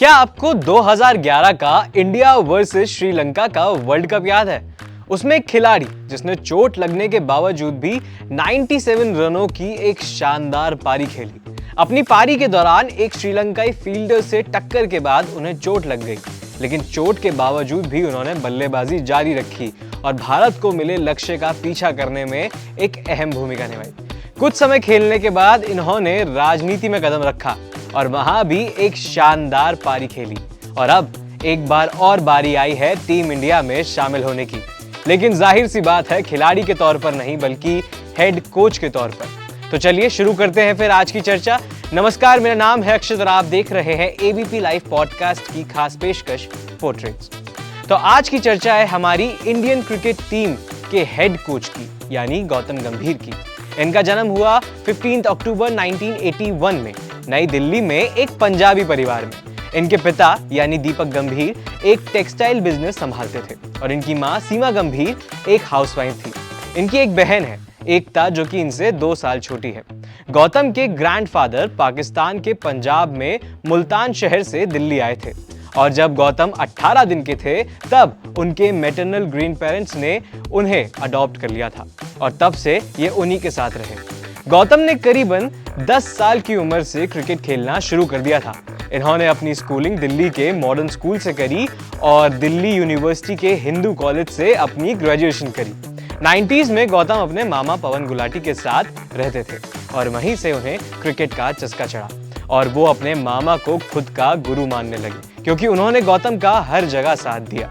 क्या आपको 2011 का इंडिया वर्सेस श्रीलंका का वर्ल्ड कप याद है? उसमें एक खिलाड़ी जिसने चोट लगने के बावजूद भी 97 रनों की एक शानदार पारी खेली। अपनी पारी के दौरान एक श्रीलंकाई फील्डर से टक्कर के बाद उन्हें चोट लग गई, लेकिन चोट के बावजूद भी उन्होंने बल्लेबाजी जारी रखी और भारत को मिले लक्ष्य का पीछा करने में एक अहम भूमिका निभाई। कुछ समय खेलने के बाद इन्होंने राजनीति में कदम रखा और वहां भी एक शानदार पारी खेली और अब एक बार और बारी आई है टीम इंडिया में शामिल होने की, लेकिन जाहिर सी बात है खिलाड़ी के तौर पर नहीं बल्कि हेड कोच के तौर पर। तो चलिए शुरू करते हैं फिर आज की चर्चा। नमस्कार, मेरा नाम है अक्षत और आप देख रहे हैं एबीपी लाइव पॉडकास्ट की खास पेशकश पोर्ट्रेट्स। तो आज की चर्चा है हमारी इंडियन क्रिकेट टीम के हेड कोच की, यानी गौतम गंभीर की। इनका जन्म हुआ 15 अक्टूबर 1981 में नई दिल्ली में एक पंजाबी परिवार में। इनके पिता यानी दीपक गंभीर एक टेक्सटाइल बिजनेस संभालते थे और इनकी मां सीमा गंभीर एक हाउसवाइफ थी। इनकी एक बहन है एकता, जो कि इनसे 2 साल छोटी है। गौतम के ग्रैंडफादर पाकिस्तान के पंजाब में मुल्तान शहर से दिल्ली आए थे और जब गौतम 18 दिन के थे तब उनके मैटरनल ग्रैंड पेरेंट्स ने उन्हें अडॉप्ट कर लिया था और तब से ये उन्हीं के साथ रहे। गौतम ने करीबन 10 साल की उम्र से क्रिकेट खेलना शुरू कर दिया था। इन्होंने अपनी स्कूलिंग दिल्ली के मॉडर्न स्कूल से करी और दिल्ली यूनिवर्सिटी के हिंदू कॉलेज से अपनी ग्रेजुएशन करी। 90s में गौतम अपने मामा पवन गुलाटी के साथ रहते थे और वहीं से उन्हें क्रिकेट का चस्का चढ़ा और वो अपने मामा को खुद का गुरु मानने लगे, क्योंकि उन्होंने गौतम का हर जगह साथ दिया।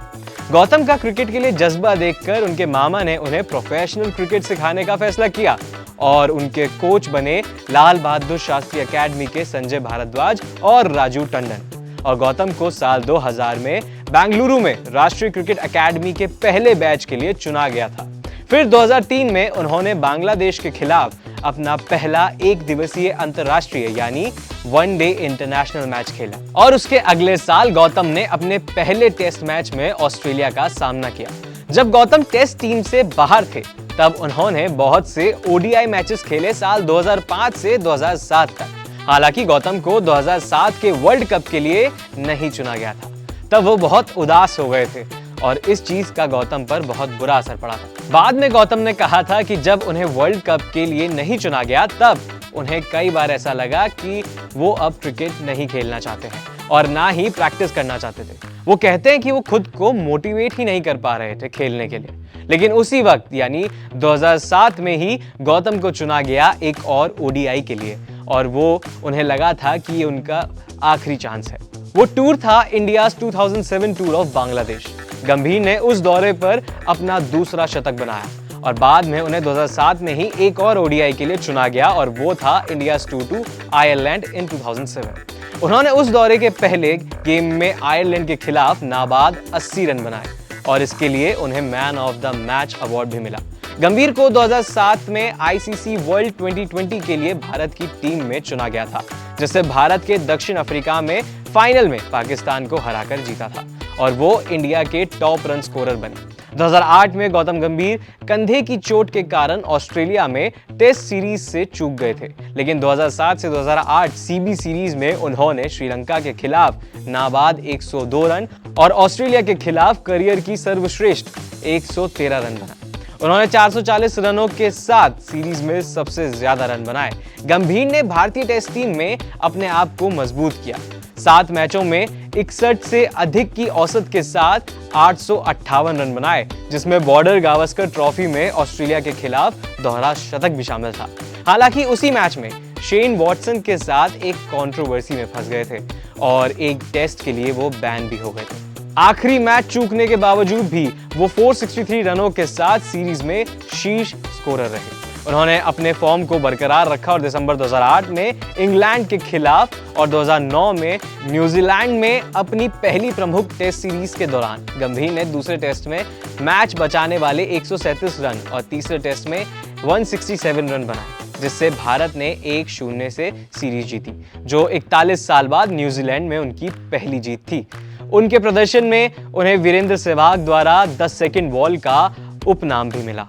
गौतम का क्रिकेट के लिए जज्बा देखकर उनके मामा ने उन्हें प्रोफेशनल क्रिकेट सिखाने का फैसला किया और उनके कोच बने लाल बहादुर शास्त्री एकेडमी के संजय भारद्वाज और राजू टंडन। और गौतम को साल 2000 में बेंगलुरु में राष्ट्रीय क्रिकेट एकेडमी के पहले बैच के लिए चुना गया था। फिर 2003 में उन्होंने बांग्लादेश के खिलाफ अपना पहला एक दिवसीय अंतर्राष्ट्रीय यानी वनडे इंटरनेशनल मैच खेला और उसके अगले साल गौतम ने अपने पहले टेस्ट मैच में ऑस्ट्रेलिया का सामना किया। जब गौतम टेस्ट टीम से बाहर थे तब उन्होंने बहुत से ओडीआई मैचेस खेले साल 2005 से 2007 तक। हालांकि गौतम को 2007 के वर्ल्ड कप के लिए नहीं चुना गया था। तब वो बहुत उदास हो गए थे और इस चीज का गौतम पर बहुत बुरा असर पड़ा था। बाद में गौतम ने कहा था कि जब उन्हें वर्ल्ड कप के लिए नहीं चुना गया तब उन्हें कई बार ऐसा लगा कि वो अब क्रिकेट नहीं खेलना चाहते हैं और ना ही प्रैक्टिस करना चाहते थे। वो कहते हैं कि वो खुद को मोटिवेट ही नहीं कर पा रहे थे खेलने के लिए। लेकिन उसी वक्त यानी 2007 में ही गौतम को चुना गया एक और ओडीआई के लिए और वो उन्हें लगा था कि ये उनका आखिरी चांस है। वो टूर था इंडियाज 2007 टूर ऑफ बांग्लादेश। गंभीर ने उस दौरे पर अपना दूसरा शतक बनाया और बाद में उन्हें 2007 में ही एक और ओडीआई के लिए चुना गया और वो था India's tour to Ireland in 2007। उन्होंने उस दौरे के पहले गेम में आयरलैंड के खिलाफ नाबाद 80 रन बनाए और इसके लिए उन्हें man of the match award भी मिला। गंभीर को 2007 में आईसीसी वर्ल्ड 2020 के लिए भारत की टीम में चुना गया था, जिससे भारत के दक्षिण अफ्रीका में फाइनल में पाकिस्तान को हराकर जीता था और वो इंडिया के टॉप रन स्कोरर बने। 2008 में गौतम गंभीर कंधे की चोट के कारण ऑस्ट्रेलिया में टेस्ट सीरीज से चूक गए थे, लेकिन 2007 से 2008 सीबी सीरीज में उन्होंने श्रीलंका के खिलाफ नाबाद 102 रन और ऑस्ट्रेलिया के खिलाफ करियर की सर्वश्रेष्ठ 113 रन बनाए। उन्होंने 440 रनों के साथ सीरीज में सबसे ज्यादा रन बनाए। गंभीर ने भारतीय टेस्ट टीम में अपने आप को मजबूत किया। 7 मैचों में 61 से अधिक की औसत के साथ 858 रन बनाए, जिसमें बॉर्डर गावस्कर ट्रॉफी में ऑस्ट्रेलिया के खिलाफ दोहरा शतक भी शामिल था। हालांकि उसी मैच में शेन वॉटसन के साथ एक कंट्रोवर्सी में फंस गए थे और एक टेस्ट के लिए वो बैन भी हो गए थे। आखिरी मैच चूकने के बावजूद भी वो 463 रनों के साथ सीरीज में शीर्ष स्कोरर रहे। उन्होंने अपने फॉर्म को बरकरार रखा और दिसंबर 2008 में इंग्लैंड के खिलाफ और 2009 में न्यूजीलैंड में अपनी पहली प्रमुख टेस्ट सीरीज के दौरान गंभीर ने दूसरे टेस्ट में मैच बचाने वाले 137 रन और तीसरे टेस्ट में 167 रन बनाए, जिससे भारत ने 1-0 से सीरीज जीती, जो 41 साल बाद न्यूजीलैंड में उनकी पहली जीत थी। उनके प्रदर्शन में उन्हें वीरेंद्र सहवाग द्वारा द सेकंड बॉल का उपनाम भी मिला।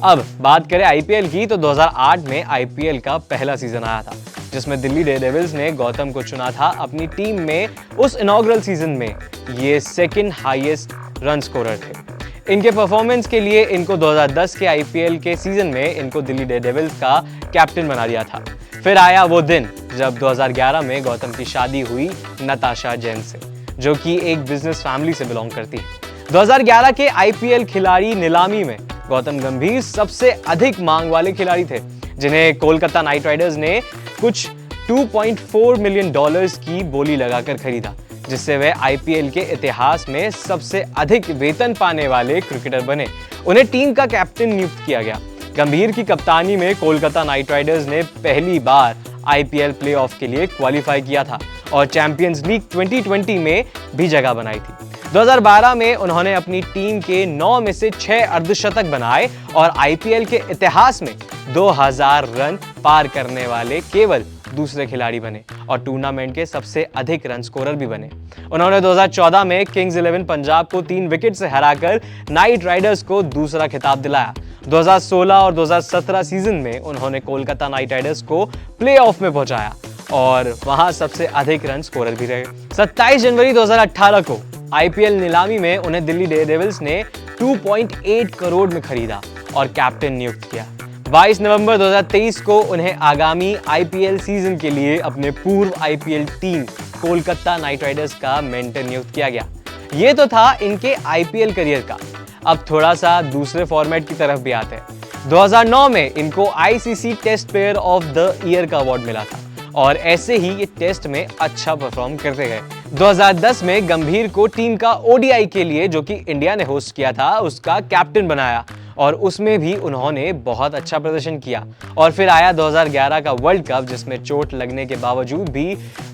अब बात करें आईपीएल की तो 2008 में आईपीएल का पहला सीजन आया था, जिसमें दिल्ली डेयरडेविल्स ने गौतम को चुना था अपनी टीम में उस इनॉग्रल सीजन में। ये सेकंड हाईएस्ट रन स्कोरर थे। इनके परफॉर्मेंस के लिए इनको 2010 के आईपीएल के सीजन में इनको दिल्ली डेयरडेविल्स का कैप्टन बना दिया था। फिर आया वो दिन जब 2011 में गौतम की शादी हुई नताशा जैन से, जो कि एक बिजनेस फैमिली से बिलोंग करती है। 2011 के आईपीएल खिलाड़ी नीलामी में गौतम गंभीर सबसे अधिक मांग वाले खिलाड़ी थे, जिन्हें कोलकाता नाइट राइडर्स ने कुछ $2.4 मिलियन की बोली लगाकर खरीदा, जिससे वे आईपीएल के इतिहास में सबसे अधिक वेतन पाने वाले क्रिकेटर बने। उन्हें टीम का कैप्टन नियुक्त किया गया। गंभीर की कप्तानी में कोलकाता नाइट राइडर्स ने पहली बार आईपीएल प्लेऑफ के लिए क्वालिफाई किया था और चैंपियंस लीग 2020 में भी जगह बनाई थी। 2012 में उन्होंने अपनी टीम के 9 में से 6 अर्धशतक बनाए और आईपीएल के इतिहास में 2000 रन पार करने वाले केवल दूसरे खिलाड़ी बने और टूर्नामेंट के सबसे अधिक रन स्कोरर भी बने। उन्होंने 2014 में किंग्स 11 पंजाब को 3 विकेट से हराकर नाइट राइडर्स को दूसरा खिताब दिलाया। 2016 और 2017 सीजन में उन्होंने कोलकाता नाइट राइडर्स को प्लेऑफ में पहुंचाया और वहां सबसे अधिक रन स्कोरर भी रहे। 27 जनवरी 2018 को आईपीएल नीलामी में उन्हें दिल्ली डेयरडेविल्स ने 2.8 करोड़ में खरीदा और कैप्टन नियुक्त किया। 22 नवंबर 2023 को उन्हें आगामी आईपीएल सीजन के लिए अपने पूर्व IPL team Kolkata night Riders का मेंटर नियुक्त किया गया। ये तो था इनके आईपीएल करियर का। अब थोड़ा सा दूसरे फॉर्मेट की तरफ भी आते हैं। 2009 में इनको ICC test player of the year का अवार्ड मिला था और ऐसे ही ये टेस्ट में अच्छा परफॉर्म करते गए। 2010 में गंभीर को टीम का ओडीआई के लिए, जो कि इंडिया ने होस्ट किया था, उसका कैप्टन बनाया और उसमें भी उन्होंने बहुत अच्छा प्रदर्शन किया। और फिर आया 2011 का वर्ल्ड कप, जिसमें चोट लगने के बावजूद भी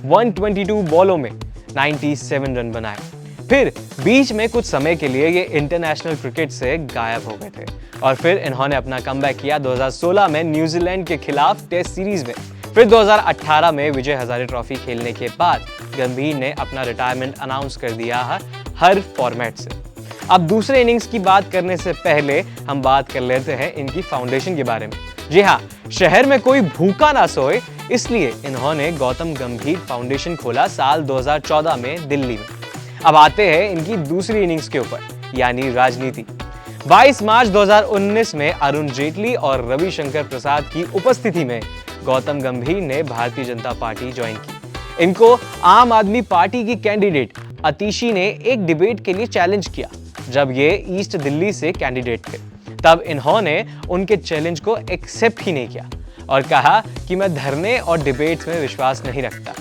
122 बॉलों में 97 रन बनाए। फिर बीच में कुछ समय के लिए ये इंटरनेशनल क्रिकेट से गायब हो गए थे और फिर इन्होंने अपना कमबैक किया 2016 में न्यूजीलैंड के खिलाफ टेस्ट सीरीज में। फिर 2018 में विजय हजारे ट्रॉफी खेलने के बाद गंभीर ने अपना रिटायरमेंट अनाउंस कर दिया हर फॉर्मेट से। अब दूसरे इनिंग्स की बात करने से पहले हम बात कर लेते हैं इनकी फाउंडेशन के बारे में। जी हाँ, शहर में कोई भूखा ना सोए, इसलिए इन्होंने गौतम गंभीर फाउंडेशन खोला साल 2014 में दिल्ली में। अब आते हैं इनकी दूसरी इनिंग्स के ऊपर, यानी राजनीति। 22 मार्च 2019 में अरुण जेटली और रविशंकर प्रसाद की उपस्थिति में गौतम गंभीर ने भारतीय जनता पार्टी ज्वाइन की। इनको आम आदमी पार्टी की कैंडिडेट अतिशी ने एक डिबेट के लिए चैलेंज किया जब ये ईस्ट दिल्ली से कैंडिडेट थे। तब इन्होंने उनके चैलेंज को एक्सेप्ट ही नहीं किया और कहा कि मैं धरने और डिबेट्स में विश्वास नहीं रखता।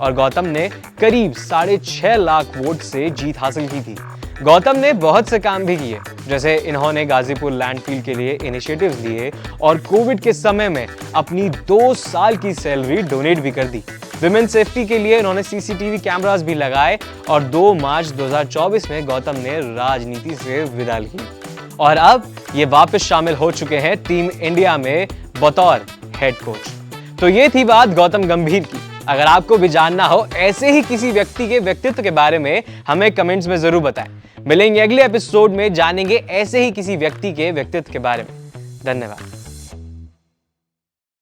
और गौतम ने करीब 6.5 लाख वोट से जीत हासिल की थी। गौतम ने बहुत से काम भी किए, जैसे इन्होंने गाजीपुर लैंडफील्ड के लिए इनिशिएटिव्स लिए और कोविड के समय में अपनी 2 साल की सैलरी डोनेट भी कर दी। विमेन सेफ्टी के लिए इन्होंने सीसीटीवी कैमरास भी लगाए और 2 मार्च 2024 में गौतम ने राजनीति से विदा ली और अब ये वापस शामिल हो चुके हैं टीम इंडिया में बतौर हेड कोच। तो ये थी बात गौतम गंभीर की। अगर आपको भी जानना हो ऐसे ही किसी व्यक्ति के व्यक्तित्व के बारे में, हमें कमेंट्स में जरूर बताएं। मिलेंगे अगले एपिसोड में, जानेंगे ऐसे ही किसी व्यक्ति के व्यक्तित्व के बारे में। धन्यवाद।